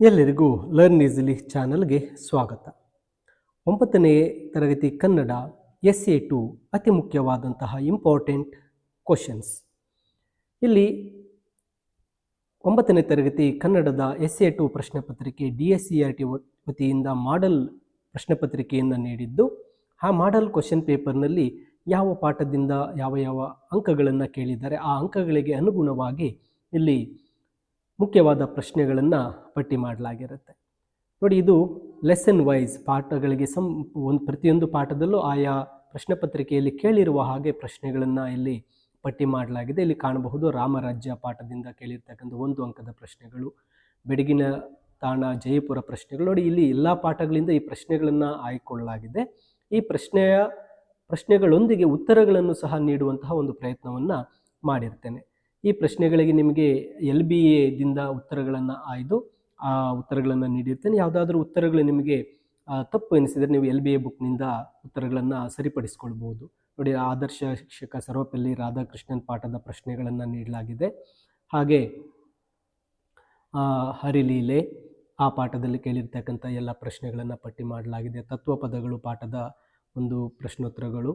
ಎಲ್ಲರಿಗೂ learn easily ಚಾನಲ್ಗೆ ಸ್ವಾಗತ. 9ನೇ ತರಗತಿ ಕನ್ನಡ SA2 ಅತಿ ಮುಖ್ಯವಾದಂತಹ ಇಂಪಾರ್ಟೆಂಟ್ ಕ್ವಶನ್ಸ್. ಇಲ್ಲಿ 9ನೇ ತರಗತಿ ಕನ್ನಡದ SA2 ಪ್ರಶ್ನೆ ಪತ್ರಿಕೆ DSCRT ವತಿಯಿಂದ ಮಾಡೆಲ್ ಪ್ರಶ್ನೆ ಪತ್ರಿಕೆಯನ್ನು ನೀಡಿದ್ದು, ಆ ಮಾಡೆಲ್ ಕ್ವಶನ್ ಪೇಪರ್ನಲ್ಲಿ ಯಾವ ಪಾಠದಿಂದ ಯಾವ ಅಂಕಗಳನ್ನು ಕೇಳಿದ್ದಾರೆ ಆ ಅಂಕಗಳಿಗೆ ಅನುಗುಣವಾಗಿ ಇಲ್ಲಿ ಮುಖ್ಯವಾದ ಪ್ರಶ್ನೆಗಳನ್ನು ಪಟ್ಟಿ ಮಾಡಲಾಗಿರುತ್ತೆ. ನೋಡಿ, ಇದು ಲೆಸನ್ ವೈಸ್ ಪಾಠಗಳಿಗೆ ಪ್ರತಿಯೊಂದು ಪಾಠದಲ್ಲೂ ಆಯಾ ಪ್ರಶ್ನೆ ಪತ್ರಿಕೆಯಲ್ಲಿ ಕೇಳಿರುವ ಹಾಗೆ ಪ್ರಶ್ನೆಗಳನ್ನು ಇಲ್ಲಿ ಪಟ್ಟಿ ಮಾಡಲಾಗಿದೆ. ಇಲ್ಲಿ ಕಾಣಬಹುದು ರಾಮರಾಜ್ಯ ಪಾಠದಿಂದ ಕೇಳಿರ್ತಕ್ಕಂಥ 1 ಅಂಕದ ಪ್ರಶ್ನೆಗಳು, ಬೆಡಗಿನ ತಾಣ ಜಯಪುರ ಪ್ರಶ್ನೆಗಳು. ನೋಡಿ, ಇಲ್ಲಿ ಎಲ್ಲ ಪಾಠಗಳಿಂದ ಈ ಪ್ರಶ್ನೆಗಳನ್ನು ಆಯ್ಕೊಳ್ಳಲಾಗಿದೆ. ಈ ಪ್ರಶ್ನೆಗಳೊಂದಿಗೆ ಉತ್ತರಗಳನ್ನು ಸಹ ನೀಡುವಂತಹ ಒಂದು ಪ್ರಯತ್ನವನ್ನು ಮಾಡಿರ್ತೇನೆ. ಈ ಪ್ರಶ್ನೆಗಳಿಗೆ ನಿಮಗೆ LBA ದಿಂದ ಉತ್ತರಗಳನ್ನು ಆಯ್ದು ಆ ಉತ್ತರಗಳನ್ನು ನೀಡಿರ್ತೇನೆ. ಯಾವುದಾದ್ರೂ ಉತ್ತರಗಳು ನಿಮಗೆ ತಪ್ಪು ಎನಿಸಿದರೆ ನೀವು LBA ಬುಕ್ನಿಂದ ಉತ್ತರಗಳನ್ನು ಸರಿಪಡಿಸ್ಕೊಳ್ಬೋದು. ನೋಡಿ, ಆದರ್ಶ ಶಿಕ್ಷಕ ಸರ್ವಪಲ್ಲಿ ರಾಧಾಕೃಷ್ಣನ್ ಪಾಠದ ಪ್ರಶ್ನೆಗಳನ್ನು ನೀಡಲಾಗಿದೆ. ಹಾಗೆ ಹರಿಲೀಲೆ ಆ ಪಾಠದಲ್ಲಿ ಕೇಳಿರ್ತಕ್ಕಂಥ ಎಲ್ಲ ಪ್ರಶ್ನೆಗಳನ್ನು ಪಟ್ಟಿ ಮಾಡಲಾಗಿದೆ. ತತ್ವಪದಗಳು ಪಾಠದ ಒಂದು ಪ್ರಶ್ನೋತ್ತರಗಳು,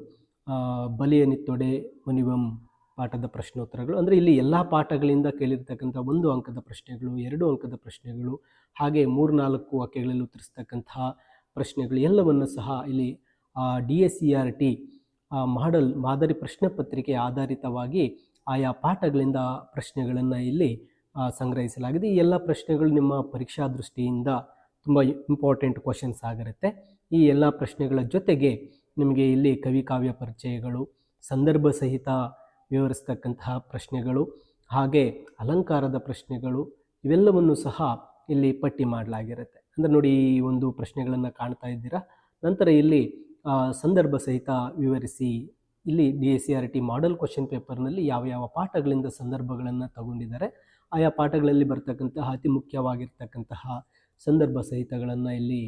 ಬಲಿಯನಿತ್ತೊಡೆ ಮುನಿವಂ ಪಾಠದ ಪ್ರಶ್ನೋತ್ತರಗಳು. ಅಂದರೆ ಇಲ್ಲಿ ಎಲ್ಲ ಪಾಠಗಳಿಂದ ಕೇಳಿರ್ತಕ್ಕಂಥ 1 ಅಂಕದ ಪ್ರಶ್ನೆಗಳು, 2 ಅಂಕದ ಪ್ರಶ್ನೆಗಳು, ಹಾಗೆ 3-4 ವಾಕ್ಯಗಳಲ್ಲಿ ಉತ್ತರಿಸ್ತಕ್ಕಂತಹ ಪ್ರಶ್ನೆಗಳು ಎಲ್ಲವನ್ನು ಸಹ ಇಲ್ಲಿ DSCRT ಮಾದರಿ ಪ್ರಶ್ನೆ ಪತ್ರಿಕೆ ಆಧಾರಿತವಾಗಿ ಆಯಾ ಪಾಠಗಳಿಂದ ಪ್ರಶ್ನೆಗಳನ್ನು ಇಲ್ಲಿ ಸಂಗ್ರಹಿಸಲಾಗಿದೆ. ಈ ಎಲ್ಲ ಪ್ರಶ್ನೆಗಳು ನಿಮ್ಮ ಪರೀಕ್ಷಾ ದೃಷ್ಟಿಯಿಂದ ತುಂಬ ಇಂಪಾರ್ಟೆಂಟ್ ಕ್ವಶನ್ಸ್ ಆಗಿರುತ್ತೆ. ಈ ಎಲ್ಲ ಪ್ರಶ್ನೆಗಳ ಜೊತೆಗೆ ನಿಮಗೆ ಇಲ್ಲಿ ಕವಿ ಕಾವ್ಯ ಪರಿಚಯಗಳು, ಸಂದರ್ಭ ಸಹಿತ ವಿವರಿಸ್ತಕ್ಕಂತಹ ಪ್ರಶ್ನೆಗಳು, ಹಾಗೆ ಅಲಂಕಾರದ ಪ್ರಶ್ನೆಗಳು ಇವೆಲ್ಲವನ್ನು ಸಹ ಇಲ್ಲಿ ಪಟ್ಟಿ ಮಾಡಲಾಗಿರುತ್ತೆ. ಅಂದರೆ ನೋಡಿ, ಈ ಒಂದು ಪ್ರಶ್ನೆಗಳನ್ನು ಕಾಣ್ತಾ ಇದ್ದೀರಾ. ನಂತರ ಇಲ್ಲಿ ಸಂದರ್ಭ ಸಹಿತ ವಿವರಿಸಿ, ಇಲ್ಲಿ DSCRT ಮಾಡೆಲ್ ಕ್ವಶನ್ ಪೇಪರ್ನಲ್ಲಿ ಯಾವ ಪಾಠಗಳಿಂದ ಸಂದರ್ಭಗಳನ್ನು ತಗೊಂಡಿದ್ದಾರೆ, ಆಯಾ ಪಾಠಗಳಲ್ಲಿ ಬರ್ತಕ್ಕಂತಹ ಅತಿ ಮುಖ್ಯವಾಗಿರ್ತಕ್ಕಂತಹ ಸಂದರ್ಭ ಸಹಿತಗಳನ್ನು ಇಲ್ಲಿ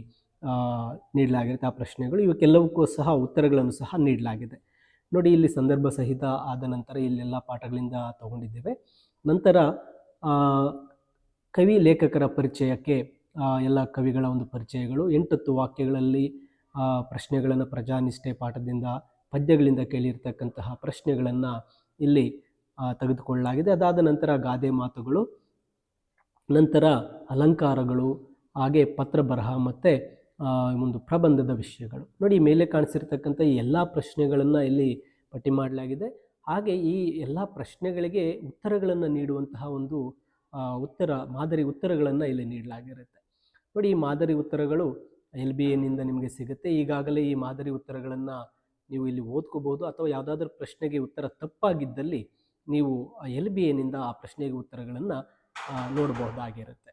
ನೀಡಲಾಗಿರುತ್ತೆ. ಆ ಪ್ರಶ್ನೆಗಳು ಇವಕ್ಕೆಲ್ಲವಕ್ಕೂ ಸಹ ಉತ್ತರಗಳನ್ನು ಸಹ ನೀಡಲಾಗಿದೆ. ನೋಡಿ, ಇಲ್ಲಿ ಸಂದರ್ಭ ಸಹಿತ ಆದ ನಂತರ ಇಲ್ಲೆಲ್ಲ ಪಾಠಗಳಿಂದ ತಗೊಂಡಿದ್ದೇವೆ. ನಂತರ ಕವಿ ಲೇಖಕರ ಪರಿಚಯಕ್ಕೆ ಎಲ್ಲ ಕವಿಗಳ ಒಂದು ಪರಿಚಯಗಳು, 8 ವಾಕ್ಯಗಳಲ್ಲಿ ಪ್ರಶ್ನೆಗಳನ್ನು ಪ್ರಜಾನಿಷ್ಠೆ ಪಾಠದಿಂದ ಪದ್ಯಗಳಿಂದ ಕೇಳಿರ್ತಕ್ಕಂತಹ ಪ್ರಶ್ನೆಗಳನ್ನು ಇಲ್ಲಿ ತೆಗೆದುಕೊಳ್ಳಲಾಗಿದೆ. ಅದಾದ ನಂತರ ಗಾದೆ ಮಾತುಗಳು, ನಂತರ ಅಲಂಕಾರಗಳು, ಹಾಗೆ ಪತ್ರ ಬರಹ ಮತ್ತು ಒಂದು ಪ್ರಬಂಧದ ವಿಷಯಗಳು. ನೋಡಿ, ಮೇಲೆ ಕಾಣಿಸಿರ್ತಕ್ಕಂಥ ಈ ಎಲ್ಲ ಪ್ರಶ್ನೆಗಳನ್ನು ಇಲ್ಲಿ ಪಟ್ಟಿ ಮಾಡಲಾಗಿದೆ. ಹಾಗೆ ಈ ಎಲ್ಲ ಪ್ರಶ್ನೆಗಳಿಗೆ ಉತ್ತರಗಳನ್ನು ನೀಡುವಂತಹ ಒಂದು ಮಾದರಿ ಉತ್ತರಗಳನ್ನು ಇಲ್ಲಿ ನೀಡಲಾಗಿರುತ್ತೆ. ನೋಡಿ, ಈ ಮಾದರಿ ಉತ್ತರಗಳು LBAನಿಂದ ನಿಮಗೆ ಸಿಗುತ್ತೆ. ಈಗಾಗಲೇ ಈ ಮಾದರಿ ಉತ್ತರಗಳನ್ನು ನೀವು ಇಲ್ಲಿ ಓದ್ಕೋಬೋದು, ಅಥವಾ ಯಾವುದಾದ್ರೂ ಪ್ರಶ್ನೆಗೆ ಉತ್ತರ ತಪ್ಪಾಗಿದ್ದಲ್ಲಿ ನೀವು LBAನಿಂದ ಆ ಪ್ರಶ್ನೆಗೆ ಉತ್ತರಗಳನ್ನು ನೋಡಬಹುದಾಗಿರುತ್ತೆ.